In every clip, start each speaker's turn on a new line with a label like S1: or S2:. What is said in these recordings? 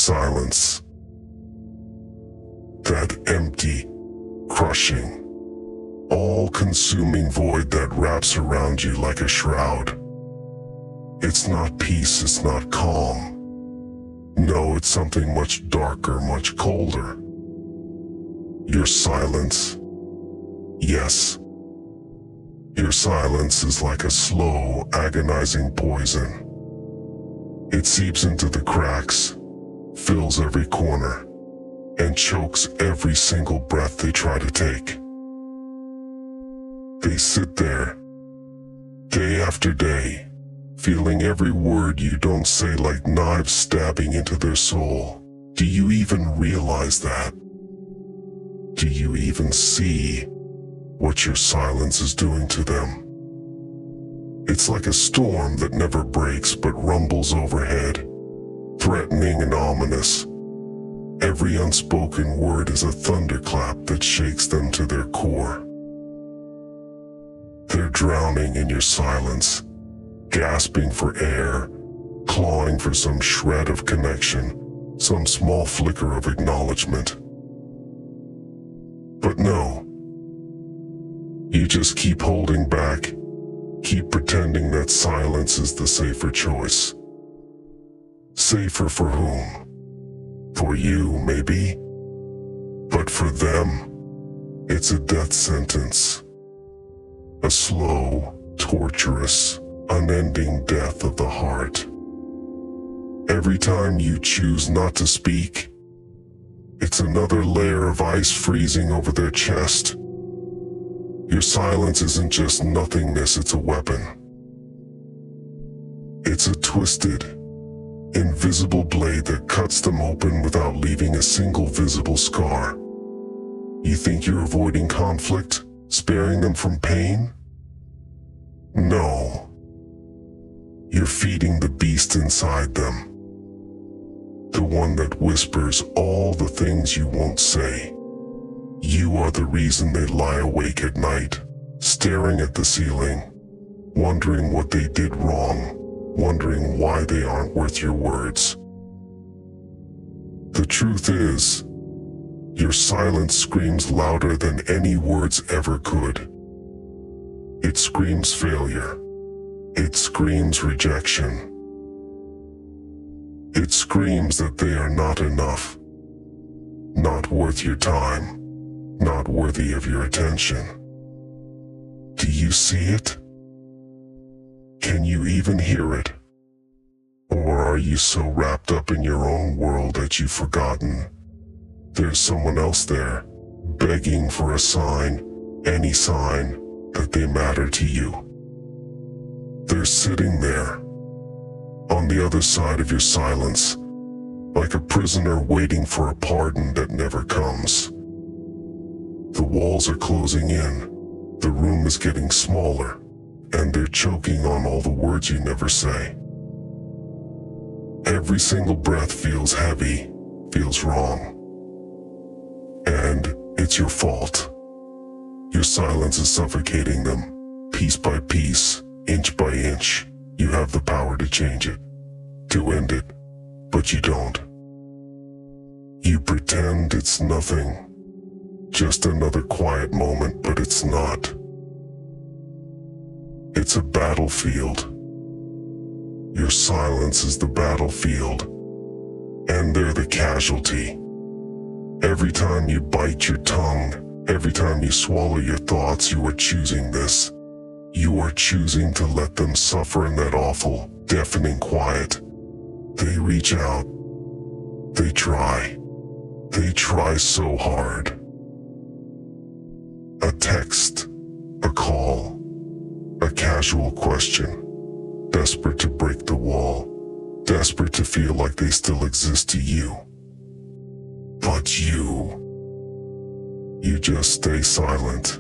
S1: silence. That empty, crushing, all-consuming void that wraps around you like a shroud. It's not peace, it's not calm. No, it's something much darker, much colder. Your silence. Yes. Your silence is like a slow, agonizing poison. It seeps into the cracks, fills every corner, and chokes every single breath they try to take. They sit there, day after day, feeling every word you don't say like knives stabbing into their soul. Do you even realize that? Do you even see what your silence is doing to them? It's like a storm that never breaks but rumbles overhead, threatening and ominous. Every unspoken word is a thunderclap that shakes them to their core. They're drowning in your silence, gasping for air, clawing for some shred of connection, some small flicker of acknowledgement. But no, you just keep holding back, keep pretending that silence is the safer choice. Safer for whom? For you, maybe? But for them, it's a death sentence. A slow, torturous, unending death of the heart. Every time you choose not to speak, it's another layer of ice freezing over their chest. Your silence isn't just nothingness, it's a weapon. It's a twisted, invisible blade that cuts them open without leaving a single visible scar. You think you're avoiding conflict, sparing them from pain? No. You're feeding the beast inside them. The one that whispers all the things you won't say. You are the reason they lie awake at night, staring at the ceiling, wondering what they did wrong, wondering why they aren't worth your words. The truth is, your silence screams louder than any words ever could. It screams failure. It screams rejection. It screams that they are not enough, not worth your time, not worthy of your attention. Do you see it? Can you even hear it? Or are you so wrapped up in your own world that you've forgotten there's someone else there, begging for a sign, any sign, that they matter to you? They're sitting there, on the other side of your silence, like a prisoner waiting for a pardon that never comes. The walls are closing in, the room is getting smaller, and they're choking on all the words you never say. Every single breath feels heavy, feels wrong. And it's your fault. Your silence is suffocating them, piece by piece, inch by inch. You have the power to change it, to end it, but you don't. You pretend it's nothing, just another quiet moment, but it's not. It's a battlefield. Your silence is the battlefield, and they're the casualty. Every time you bite your tongue, every time you swallow your thoughts, you are choosing this. You are choosing to let them suffer in that awful, deafening quiet. They reach out. They try. They try so hard. A text, a call, a casual question, desperate to break the wall, desperate to feel like they still exist to you. But you just stay silent.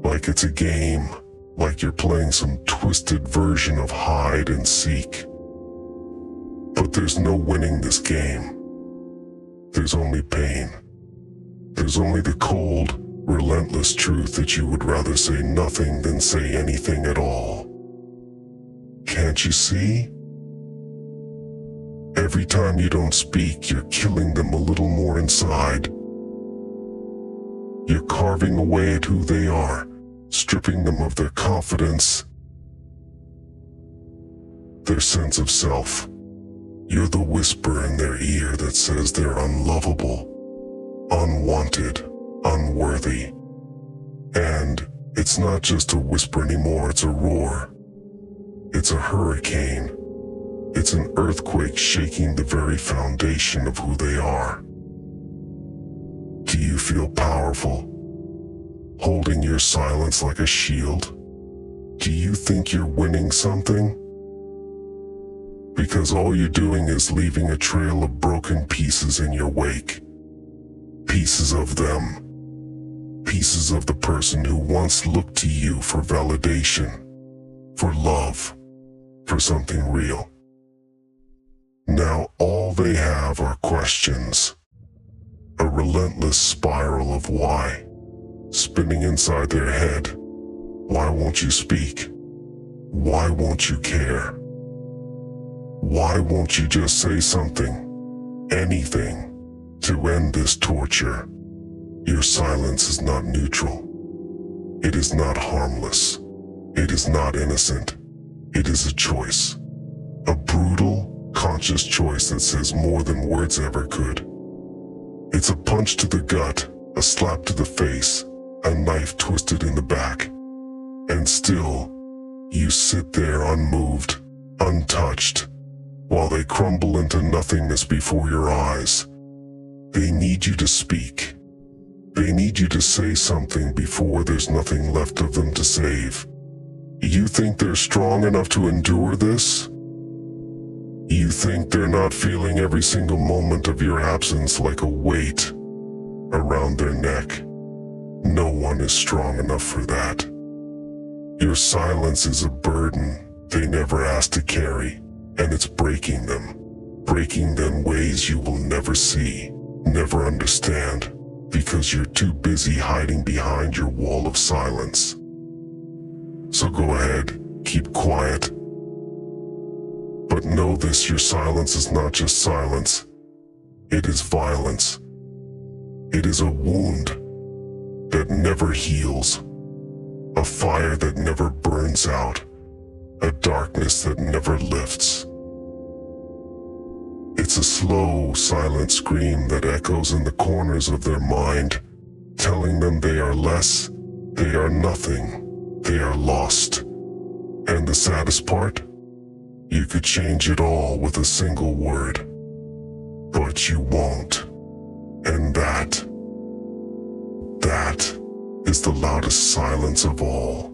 S1: Like it's a game, like you're playing some twisted version of hide and seek. But there's no winning this game. There's only pain. There's only the cold, relentless truth that you would rather say nothing than say anything at all. Can't you see? Every time you don't speak, you're killing them a little more inside. You're carving away at who they are, stripping them of their confidence, their sense of self. You're the whisper in their ear that says they're unlovable, unwanted, unworthy. And it's not just a whisper anymore, it's a roar. It's a hurricane. It's an earthquake shaking the very foundation of who they are. Do you feel powerful, holding your silence like a shield? Do you think you're winning something? Because all you're doing is leaving a trail of broken pieces in your wake. Pieces of them. Pieces of the person who once looked to you for validation, for love, for something real. Now all they have are questions. A relentless spiral of why, spinning inside their head. Why won't you speak? Why won't you care? Why won't you just say something, anything, to end this torture? Your silence is not neutral. It is not harmless. It is not innocent. It is a choice. A brutal, conscious choice that says more than words ever could. It's a punch to the gut, a slap to the face, a knife twisted in the back. And still, you sit there unmoved, untouched, while they crumble into nothingness before your eyes. They need you to speak. They need you to say something before there's nothing left of them to save. You think they're strong enough to endure this? You think they're not feeling every single moment of your absence like a weight around their neck? No one is strong enough for that. Your silence is a burden they never asked to carry, and it's breaking them ways you will never see, never understand, because you're too busy hiding behind your wall of silence. So go ahead, keep quiet. But know this, your silence is not just silence. It is violence. It is a wound that never heals, a fire that never burns out, a darkness that never lifts. It's a slow, silent scream that echoes in the corners of their mind, telling them they are less, they are nothing, they are lost. And the saddest part? You could change it all with a single word. But you won't. And that is the loudest silence of all.